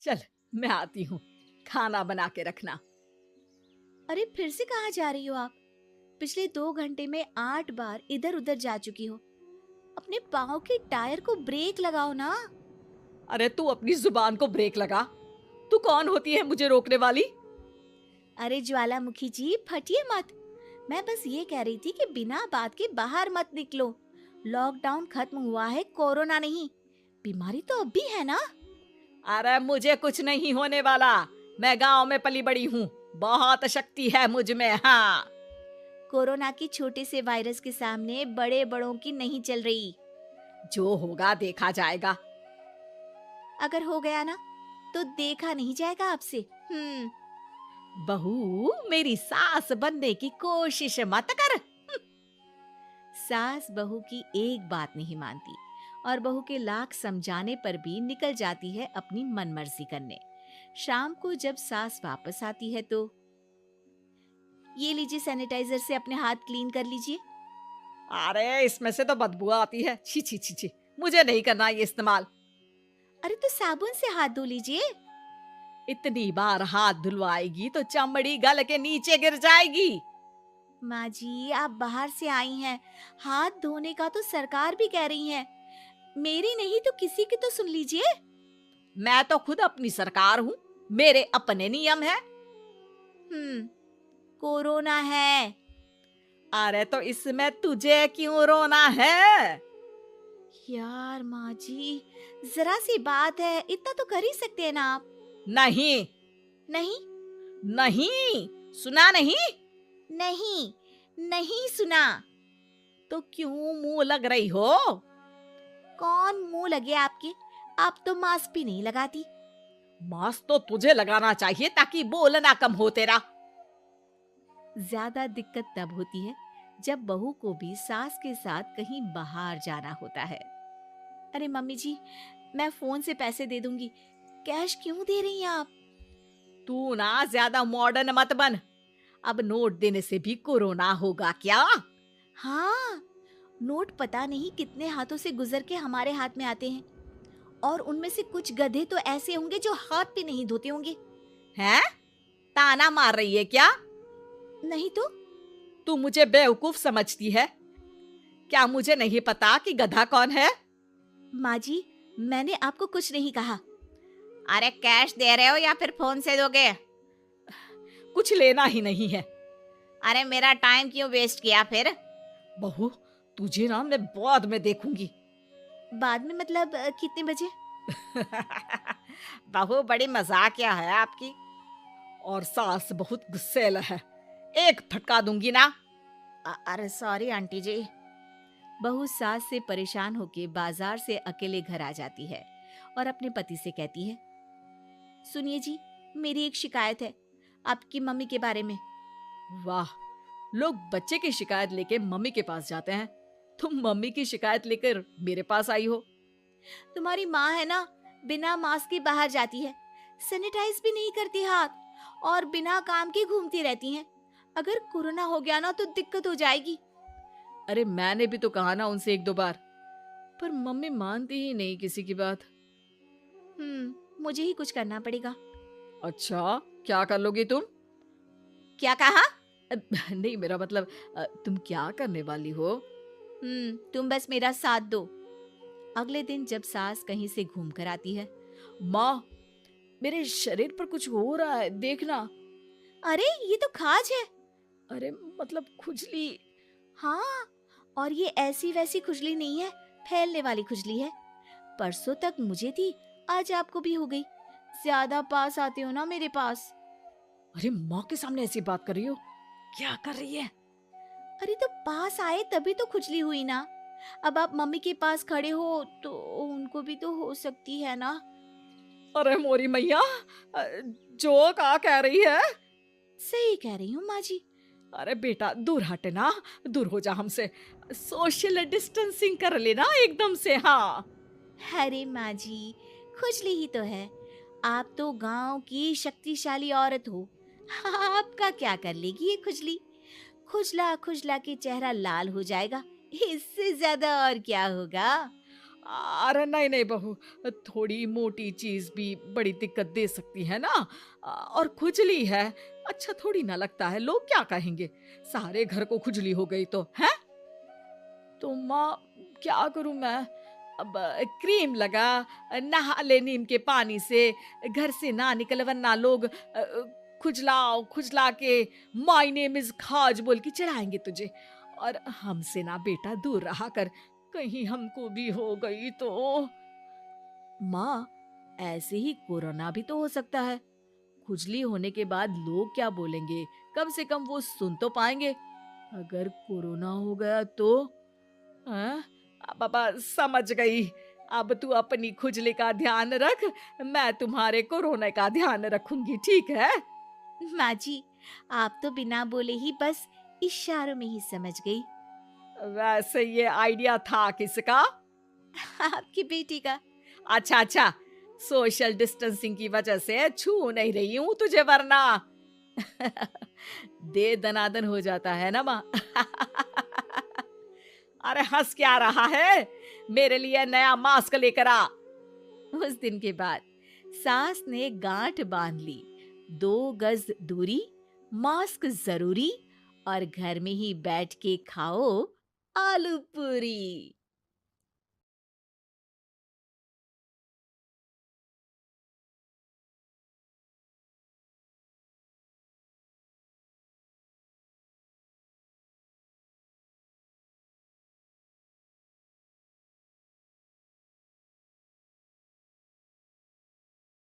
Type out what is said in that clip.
चल, मैं आती हूँ, खाना बना के रखना। अरे फिर से कहाँ जा रही हो आप? पिछले 2 घंटे में 8 बार इधर उधर जा चुकी हो। अपने पाँव के टायर को ब्रेक लगाओ ना। अरे तू अपनी जुबान को ब्रेक लगा। तू कौन होती है मुझे रोकने वाली? अरे ज्वालामुखी जी, फटिए मत। मैं बस ये कह रही थी कि बिना बात के बाहर मत निकलो। लॉकडाउन खत्म हुआ है, कोरोना नहीं। बीमारी तो अब भी है ना। अरे मुझे कुछ नहीं होने वाला। मैं गांव में पली बड़ी हूँ। बहुत शक्ति है मुझ में। हाँ। कोरोना की छोटे से वायरस के सामने बड़े बड़ों की नहीं चल रही। जो होगा देखा जाएगा। अगर हो गया ना तो देखा नहीं जाएगा आपसे। बहू, मेरी सास बनने की कोशिश मत कर। सास बहू की एक बात नहीं मानती और बहू के लाख समझाने पर भी निकल जाती है अपनी मनमर्जी करने। शाम को जब सास वापस आती है तो ये लीजिए, सैनिटाइजर से अपने हाथ क्लीन कर लीजिए। अरे इसमें से तो बदबू आती है। छी छी छी छी। मुझे नहीं करना ये इस्तेमाल। अरे तो साबुन से हाथ धो लीजिए। इतनी बार हाथ धुलवाएगी तो चमड़ी गल के नीचे गिर जाएगी। माँ जी, आप बाहर से आई हैं, हाथ धोने का तो सरकार भी कह रही है। मेरी नहीं तो किसी की तो सुन लीजिए। मैं तो खुद अपनी सरकार हूँ। मेरे अपने नियम है। हम्म कोरोना है। अरे तो इसमें तुझे क्यों रोना है? यार माँ जी, जरा सी बात है, इतना तो कर ही सकते हैं ना आप। नहीं। नहीं। नहीं। सुना नहीं? नहीं। नहीं सुना। तो क्यों मुंह लग रही हो? कौन मुंह लगे आपके? आप तो मास्क भी नहीं लगाती। मास्क तो तुझे लगाना चाहिए ताकि बोलना कम हो तेरा। ज्यादा दिक्कत तब होती है जब बहू को भी सास के साथ कहीं बाहर जाना होता है। अरे मम्मी जी, मैं फोन से पैसे दे दूंगी, कैश क्यों दे रही हैं आप? तू ना ज्यादा मॉडर्न मत बन। अब नोट देने से भी कोरोना होगा क्या? हाँ, नोट पता नहीं कितने हाथों से गुजर के हमारे हाथ में आते हैं, और उनमें से कुछ गधे तो ऐसे होंगे जो हाथ भी नहीं धोते होंगे। हैं? ताना मार रही है क्या? नहीं तो। तू मुझे बेवकूफ समझती है? क्या मुझे नहीं पता कि गधा कौन है? माँ जी, मैंने आपको कुछ नहीं कहा। अरे कैश दे रहे हो या फिर फोन से दोगे? कुछ लेना ही नहीं है। अरे मेरा टाइम क्यों वेस्ट किया फिर? बहू, तुझे ना मैं बाद में देखूंगी। बाद में मतलब कितने बजे? बहू बड़ी मजाकिया है आपकी। और सास बहुत गुस्सेल है। एक फटका दूंगी ना। अरे सॉरी आंटी जी। बहू सास से परेशान होके बाजार से अकेले घर आ जाती है और अपने पति से कहती है, सुनिए जी, मेरी एक शिकायत है आपकी मम्मी के बारे में। वाह, लोग बच्चे की शिकायत लेके मम्मी के पास जाते हैं। तुम मम्मी की शिकायत लेकर मेरे पास आई हो। तुम्हारी माँ है ना, बिना मास्क के बाहर जाती है, सैनिटाइज भी नहीं करती हाथ, और बिना काम के घूमती रहती हैं। अगर कोरोना हो गया ना तो दिक्कत हो जाएगी। अरे मैंने भी तो कहा ना उनसे एक दो बार, पर मम्मी मानती ही नहीं किसी की बात। मुझे ही कुछ करना पड़ेगा। अच्छा, क्या कर लोगी तुम? क्या कहा? नहीं, मेरा मतलब तुम क्या करने वाली हो? तुम बस मेरा साथ दो। अगले दिन जब सास कहीं से घूम कर आती है, माँ, मेरे शरीर पर कुछ हो रहा है, देखना। अरे ये तो खाज है। अरे मतलब खुजली। हाँ, और ये ऐसी वैसी खुजली नहीं है, फैलने वाली खुजली है। परसों तक मुझे थी, आज आपको भी हो गई। ज्यादा पास आते हो ना मेरे पास। अरे माँ के सामने ऐसी बात कर रही हो? क्या कर रही है? अरे तो पास आए तभी तो खुजली हुई ना। अब आप मम्मी के पास खड़े हो तो उनको भी तो हो सकती है ना। अरे मोरी मैया, जो का कह रही है? सही कह रही हूँ माँ जी। अरे बेटा, दूर हटे ना, दूर हो जा हमसे। सोशल डिस्टेंसिंग कर लेना एकदम से। हाँ। अरे माँ जी, खुजली ही तो है। आप तो गांव की शक्तिशाली औरत हो, आपका क्या कर लेगी ये खुजली? खुजला खुजला के चेहरा लाल हो जाएगा, इससे ज्यादा और क्या होगा? अरे नहीं नहीं बहू, थोड़ी मोटी चीज भी बड़ी दिक्कत दे सकती है ना। और खुजली है, अच्छा थोड़ी ना लगता है, लोग क्या कहेंगे, सारे घर को खुजली हो गई तो है। तो माँ क्या करूं मैं, अब क्रीम लगा, नहा ले नीम के पानी से, घर से ना निकल वरना लोग खुजलाओ खुजला के माय नेम इज खाज बोल के चढ़ाएंगे तुझे। और हमसे ना बेटा दूर रहा कर, कहीं हमको भी हो गई तो। माँ, ऐसे ही कोरोना भी तो हो सकता है, खुजली होने के बाद लोग क्या बोलेंगे, कम से कम वो सुन तो पाएंगे। अगर कोरोना हो गया तो। हाँ, बाबा समझ गई। अब तू अपनी खुजली का ध्यान रख, मैं तुम्हारे कोरोना का ध्यान रखूंगी, ठीक है। माँ जी, आप तो बिना बोले ही बस इशारों में ही समझ गई। वैसे ये आइडिया था किसका? आपकी बेटी का। अच्छा अच्छा, सोशल डिस्टेंसिंग की वजह से छू नहीं रही हूं तुझे वरना। दे दनादन हो जाता है ना माँ। अरे हंस क्या रहा है, मेरे लिए नया मास्क लेकर आ। उस दिन के बाद सास ने गांठ बांध ली, 2 गज दूरी, मास्क जरूरी, और घर में ही बैठ के खाओ आलू पूरी।